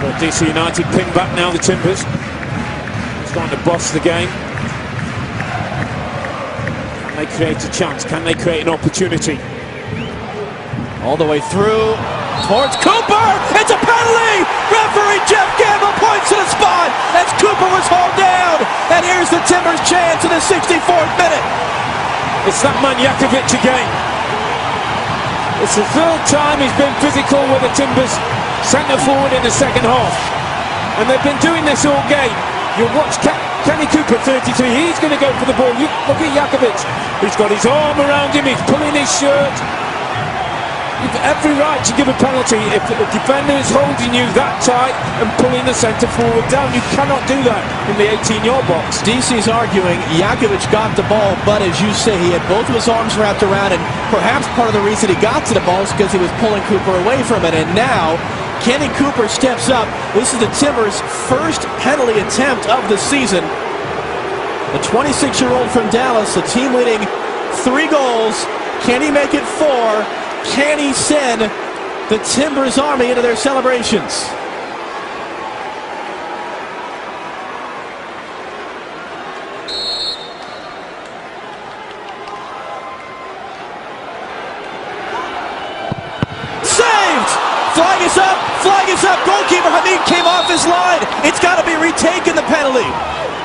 Well, DC United ping back now, the Timbers. Starting to boss the game. Can they create a chance? Can they create an opportunity? All the way through towards Cooper. It's a penalty. Referee Jeff Gamble points to the spot as Cooper was hauled down. And here's the Timbers' chance in the 64th minute. It's that man Jakovic again. It's the third time he's been physical with the Timbers centre forward in the second half. And they've been doing this all game. You'll watch Kenny Cooper, 33, he's going to go for the ball. Look at Jakovic. He's got his arm around him, he's pulling his shirt. You've every right to give a penalty if the defender is holding you that tight and pulling the centre forward down. You cannot do that in the 18-yard box. DC's arguing Jakovic got the ball, but as you say, he had both of his arms wrapped around, and perhaps part of the reason he got to the ball is because he was pulling Cooper away from it. And now Kenny Cooper steps up. This is the Timbers' first penalty attempt of the season. The 26-year-old from Dallas, the team leading 3 goals. Can he make it 4? Can he send the Timbers Army into their celebrations? Saved! Flag is up! Flag is up! Goalkeeper Hamid came off his line. It's got to be retaken, the penalty.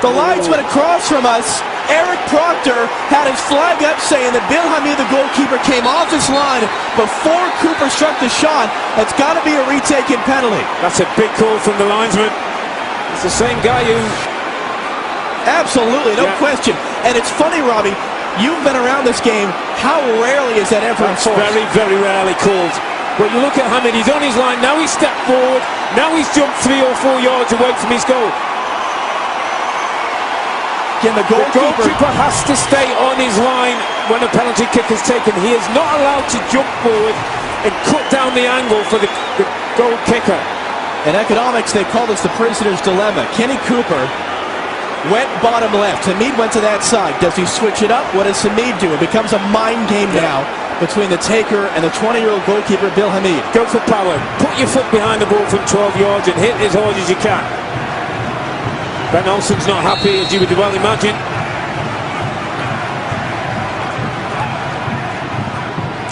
The linesman across from us, Eric Proctor, had his flag up saying that Bill Hamid, the goalkeeper, came off his line before Cooper struck the shot. It's got to be a retaken penalty. That's a big call from the linesman. It's the same guy who... Absolutely, no question. And it's funny, Robbie, you've been around this game. How rarely is that ever enforced? Very, very rarely called. But you look at Hamid, he's on his line, now he's stepped forward, now he's jumped 3 or 4 yards away from his goal. The goalkeeper has to stay on his line when a penalty kick is taken. He is not allowed to jump forward and cut down the angle for the goal kicker. In economics, they call this the prisoner's dilemma. Kenny Cooper went bottom left. Hamid went to that side. Does he switch it up? What does Hamid do? It becomes a mind game now between the taker and the 20-year-old goalkeeper, Bill Hamid. Go for power. Put your foot behind the ball from 12 yards and hit as hard as you can. Ben Olsen's not happy, as you would well imagine.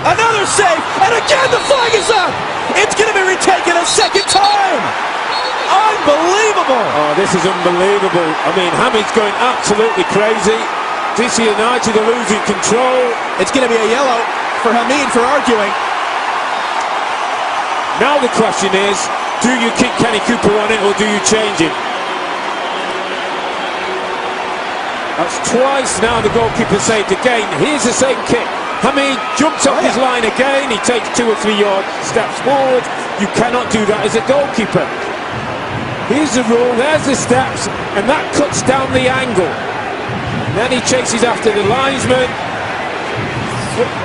Another save, and again the flag is up! It's going to be retaken a second time! Unbelievable! Oh, this is unbelievable. I mean, Hamid's going absolutely crazy. DC United are losing control. It's going to be a yellow for Hamid for arguing. Now the question is, do you keep Kenny Cooper on it or do you change him? That's twice now the goalkeeper saved again. Here's the same kick. Hamid jumps off his line again. He takes 2 or 3 yard steps forward. You cannot do that as a goalkeeper. Here's the rule. There's the steps. And that cuts down the angle. And then he chases after the linesman.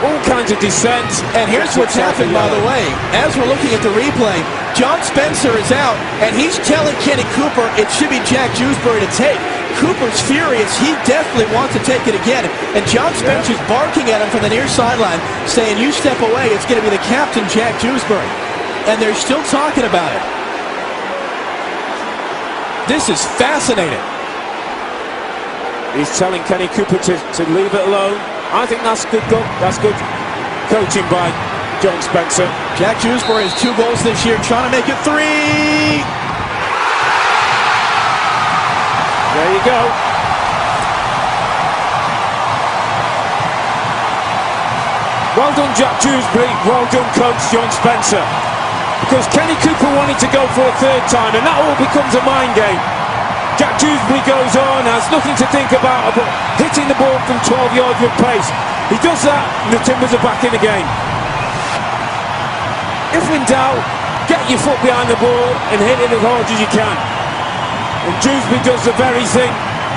All kinds of descent. And here's what's happened, by the way. As we're looking at the replay, John Spencer is out. And he's telling Kenny Cooper it should be Jack Dewsbury to take. Cooper's furious. He definitely wants to take it again. And John Spencer's barking at him from the near sideline, saying, you step away, it's going to be the captain, Jack Dewsbury. And they're still talking about it. This is fascinating. He's telling Kenny Cooper to leave it alone. I think that's good. That's good coaching by John Spencer. Jack Dewsbury has 2 goals this year, trying to make it 3. There you go. Well done, Jack Dewsbury. Well done, coach John Spencer. Because Kenny Cooper wanted to go for a 3rd time, and that all becomes a mind game. Jack Dewsbury goes on, has nothing to think about hitting the ball from 12 yards with pace. He does that, and the Timbers are back in the game. If in doubt, get your foot behind the ball and hit it as hard as you can. And Dewsbury does the very thing.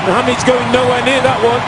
Hamid's going nowhere near that one.